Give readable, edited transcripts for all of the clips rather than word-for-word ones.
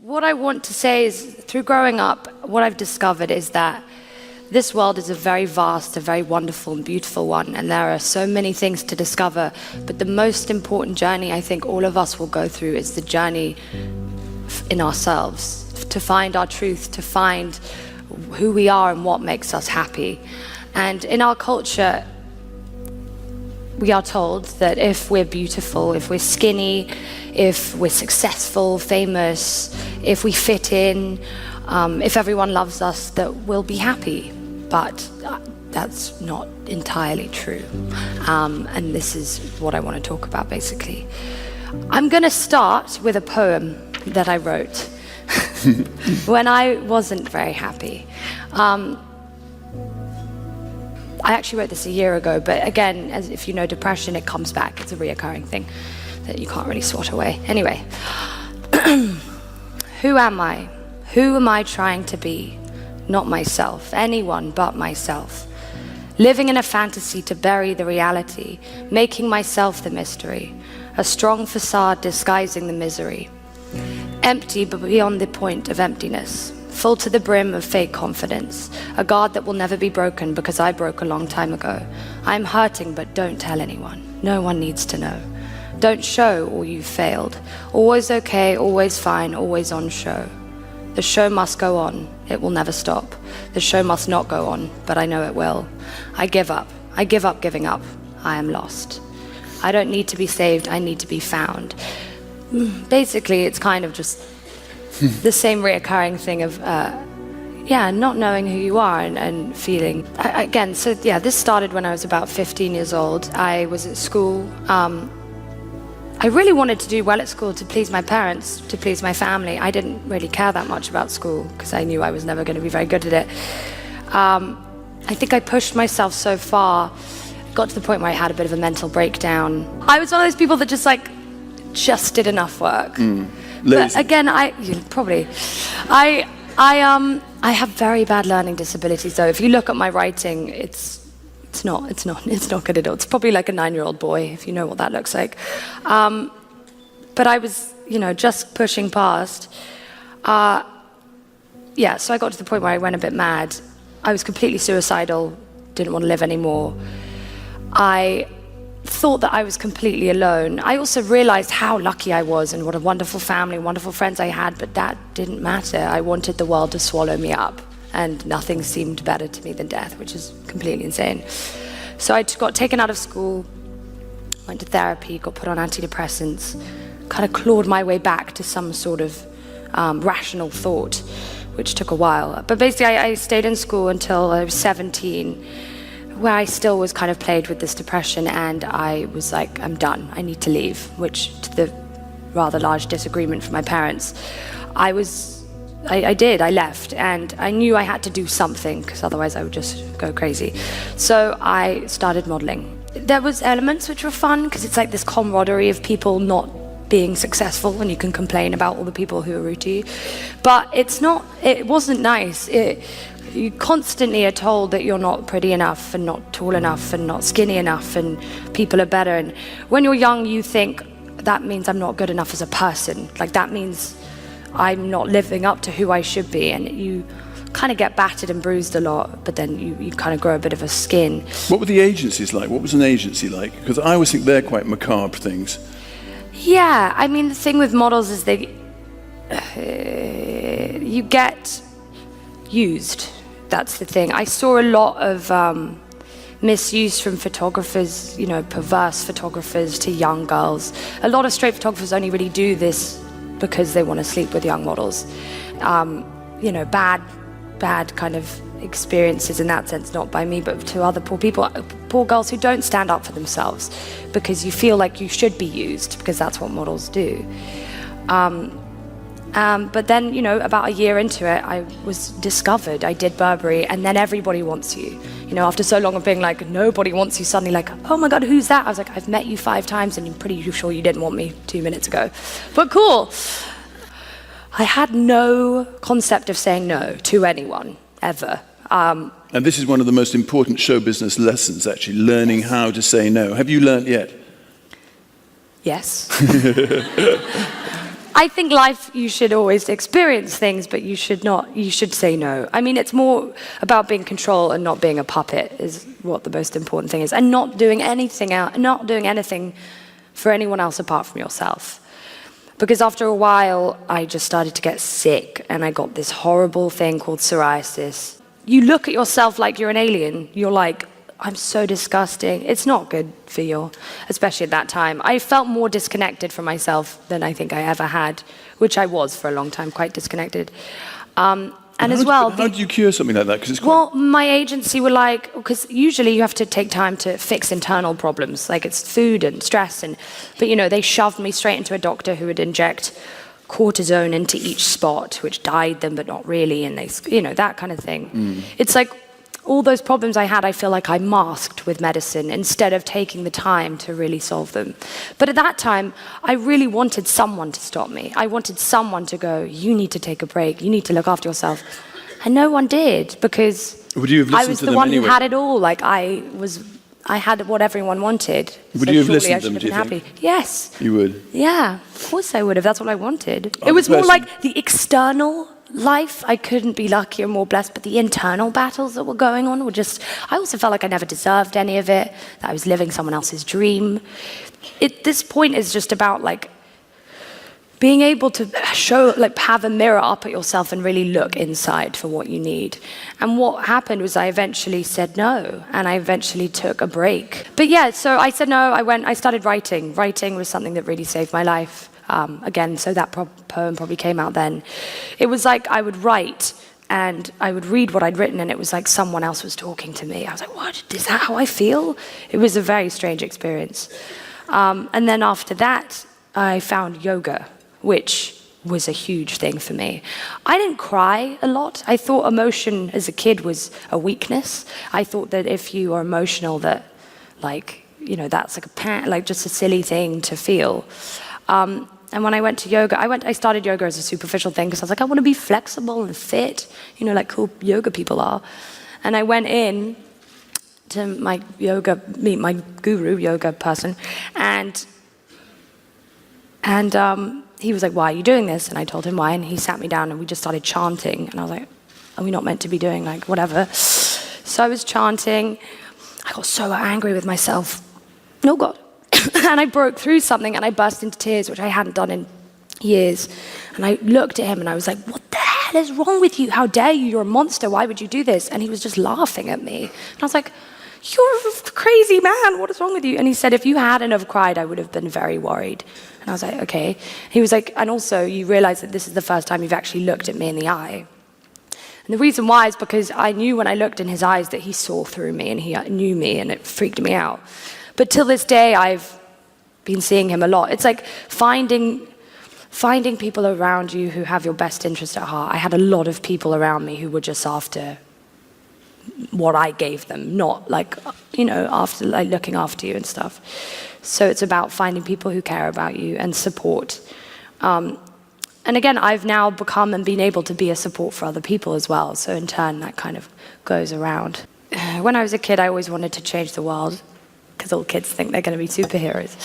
what I want to say is, through growing up, what I've discovered is that this world is a very vast, a very wonderful and beautiful one, and there are so many things to discover, but the most important journey I think all of us will go through is the journey in ourselves, to find our truth, to find who we are and what makes us happy. And in our culture, we are told that if we're beautiful, if we're skinny, if we're successful, famous, if we fit in, if everyone loves us, that we'll be happy. But that's not entirely true. And this is what I want to talk about, basically. I'm going to start with a poem that I wrote when I wasn't very happy. I actually wrote this a year ago, but again, as if you know depression, it comes back. It's a reoccurring thing that you can't really swat away. Anyway, who am I? Who am I trying to be? Not myself, anyone but myself. Living in a fantasy to bury the reality, making myself the mystery, a strong facade disguising the misery. Empty but beyond the point of emptiness, full to the brim of fake confidence, a guard that will never be broken because I broke a long time ago. I'm hurting, but don't tell anyone. No one needs to know. Don't show or you've failed. Always okay, always fine, always on show. The show must go on, it will never stop. The show must not go on, but I know it will. I give up giving up. I am lost. I don't need to be saved, I need to be found. Basically, it's kind of just the same reoccurring thing of, not knowing who you are and feeling. This started when I was about 15 years old. I was at school. I really wanted to do well at school to please my parents, to please my family. I didn't really care that much about school because I knew I was never going to be very good at it. I think I pushed myself so far, got to the point where I had a bit of a mental breakdown. I was one of those people that just did enough work. But again, I have very bad learning disabilities. So if you look at my writing, it's not good at all. It's probably like a 9-year-old boy, if you know what that looks like. But I was, just pushing past. So I got to the point where I went a bit mad. I was completely suicidal, didn't want to live anymore. I thought that I was completely alone. I also realized how lucky I was and what a wonderful family, wonderful friends I had, but that didn't matter. I wanted the world to swallow me up, and nothing seemed better to me than death, which is completely insane. So I got taken out of school, went to therapy, got put on antidepressants, kind of clawed my way back to some sort of rational thought, which took a while. But basically, I stayed in school until I was 17, where I still was kind of plagued with this depression, and I was like, I'm done, I need to leave, which, to the rather large disagreement from my parents, I left, and I knew I had to do something, because otherwise I would just go crazy. So I started modeling. There was elements which were fun, because it's like this camaraderie of people not being successful, and you can complain about all the people who are rude to you. But it wasn't nice. You constantly are told that you're not pretty enough and not tall enough and not skinny enough and people are better. And when you're young, you think that means I'm not good enough as a person. Like that means I'm not living up to who I should be. And you kind of get battered and bruised a lot, but then you kind of grow a bit of a skin. What were the agencies like? What was an agency like? Because I always think they're quite macabre things. Yeah, I mean, the thing with models is you get used. That's the thing. I saw a lot of misuse from photographers, perverse photographers to young girls. A lot of straight photographers only really do this because they want to sleep with young models. Bad kind of experiences in that sense, not by me, but to other poor people, poor girls who don't stand up for themselves because you feel like you should be used because that's what models do. But then, about a year into it, I was discovered. I did Burberry, and then everybody wants you. After so long of being like, nobody wants you, suddenly like, oh my God, who's that? I was like, I've met you 5 times, and I'm pretty sure you didn't want me 2 minutes ago. But cool. I had no concept of saying no to anyone, ever. And this is one of the most important show business lessons, actually, learning how to say no. Have you learnt yet? Yes. I think life, you should always experience things, but you should say no. I mean, it's more about being in control and not being a puppet is what the most important thing is. And not doing anything for anyone else apart from yourself. Because after a while, I just started to get sick, and I got this horrible thing called psoriasis. You look at yourself like you're an alien. You're like, I'm so disgusting. It's not good for you, especially at that time. I felt more disconnected from myself than I think I ever had, which I was for a long time, quite disconnected. And as well... How do you cure something like that? 'Cause it's quite... Well, my agency were like, because usually you have to take time to fix internal problems, like it's food and stress, but you know, they shoved me straight into a doctor who would inject cortisone into each spot, which dyed them, but not really, and they, you know, that kind of thing. It's like all those problems I had, I feel like I masked with medicine instead of taking the time to really solve them. But at that time, I really wanted someone to stop me. I wanted someone to go, you need to take a break, you need to look after yourself. And no one did, because Would you have I listened was to the them one anyway? who had it all. Like I had what everyone wanted. Would so you have surely listened I to them, should do you have been happy. Yes. You would? Yeah, of course I would have. That's what I wanted. I'm It was the more person- like the external life. I couldn't be luckier, more blessed, but the internal battles that were going on were just, I also felt like I never deserved any of it, that I was living someone else's dream. This point is just about like being able to show, like have a mirror up at yourself and really look inside for what you need. And what happened was I eventually said no, and I eventually took a break. But yeah, so I said no, I started writing. Writing was something that really saved my life. Again, so that poem probably came out then. It was like I would write and I would read what I'd written and it was like someone else was talking to me. I was like, what? Is that how I feel? It was a very strange experience. And then after that, I found yoga, which was a huge thing for me. I didn't cry a lot. I thought emotion as a kid was a weakness. I thought that if you are emotional that, like, you know, that's like just a silly thing to feel. And when I went to yoga, I started yoga as a superficial thing because I was like, I want to be flexible and fit, you know, like cool yoga people are. And I went in to meet my guru, yoga person, and he was like, why are you doing this? And I told him why, and he sat me down and we just started chanting. And I was like, are we not meant to be doing like whatever? So I was chanting. I got so angry with myself. No, God. And I broke through something and I burst into tears, which I hadn't done in years. And I looked at him and I was like, what the hell is wrong with you? How dare you? You're a monster. Why would you do this? And he was just laughing at me. And I was like, you're a crazy man. What is wrong with you? And he said, if you hadn't have cried, I would have been very worried. And I was like, okay. He was like, and also you realize that this is the first time you've actually looked at me in the eye. And the reason why is because I knew when I looked in his eyes that he saw through me and he knew me and it freaked me out. But till this day, I've been seeing him a lot. It's like finding people around you who have your best interest at heart. I had a lot of people around me who were just after what I gave them, not like, you know, after like looking after you and stuff. So it's about finding people who care about you and support. And again, I've now become and been able to be a support for other people as well. So in turn, that kind of goes around. When I was a kid, I always wanted to change the world, because all kids think they're going to be superheroes.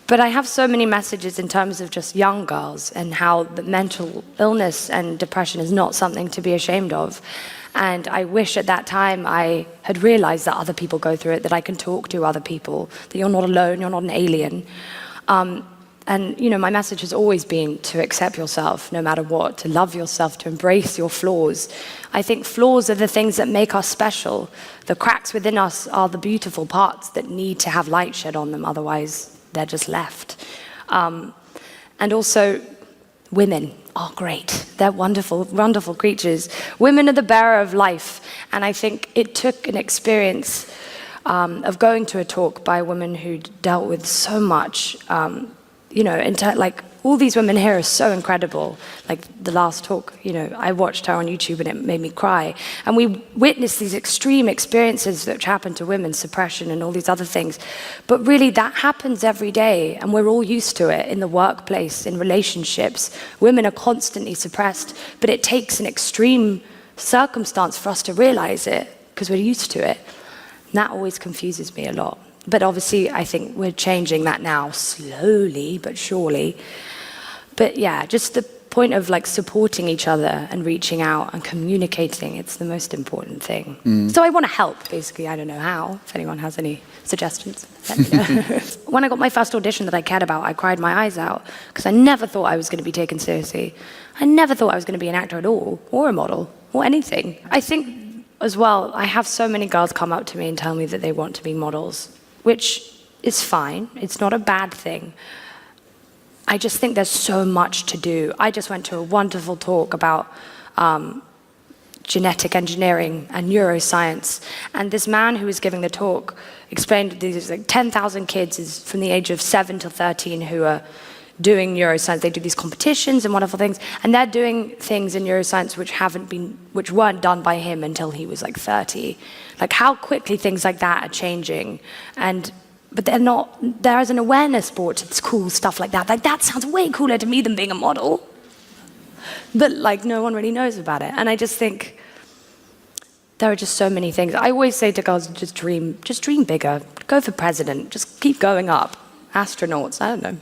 But I have so many messages in terms of just young girls and how the mental illness and depression is not something to be ashamed of. And I wish at that time I had realized that other people go through it, that I can talk to other people, that you're not alone, you're not an alien. And, you know, my message has always been to accept yourself, no matter what, to love yourself, to embrace your flaws. I think flaws are the things that make us special. The cracks within us are the beautiful parts that need to have light shed on them, otherwise they're just left. And also, women are great. They're wonderful, wonderful creatures. Women are the bearer of life. And I think it took an experience of going to a talk by a woman who dealt with so much, you know, like all these women here are so incredible. Like the last talk, you know, I watched her on YouTube and it made me cry. And we witnessed these extreme experiences which happen to women, suppression and all these other things. But really that happens every day and we're all used to it in the workplace, in relationships. Women are constantly suppressed, but it takes an extreme circumstance for us to realize it because we're used to it. And that always confuses me a lot. But obviously, I think we're changing that now, slowly but surely. But yeah, just the point of like supporting each other and reaching out and communicating, it's the most important thing. So I want to help, basically. I don't know how. If anyone has any suggestions, let me know. When I got my first audition that I cared about, I cried my eyes out because I never thought I was going to be taken seriously. I never thought I was going to be an actor at all, or a model, or anything. I think as well, I have so many girls come up to me and tell me that they want to be models, which is fine. It's not a bad thing. I just think there's so much to do. I just went to a wonderful talk about genetic engineering and neuroscience, and this man who was giving the talk explained that there's like 10,000 kids is from the age of 7 to 13 who are doing neuroscience. They do these competitions and wonderful things, and they're doing things in neuroscience which weren't done by him until he was like 30. Like how quickly things like that are changing, but they're not. There is an awareness board to cool stuff like that. Like that sounds way cooler to me than being a model. But like no one really knows about it. And I just think there are just so many things. I always say to girls, just dream bigger. Go for president. Just keep going up. Astronauts, I don't know.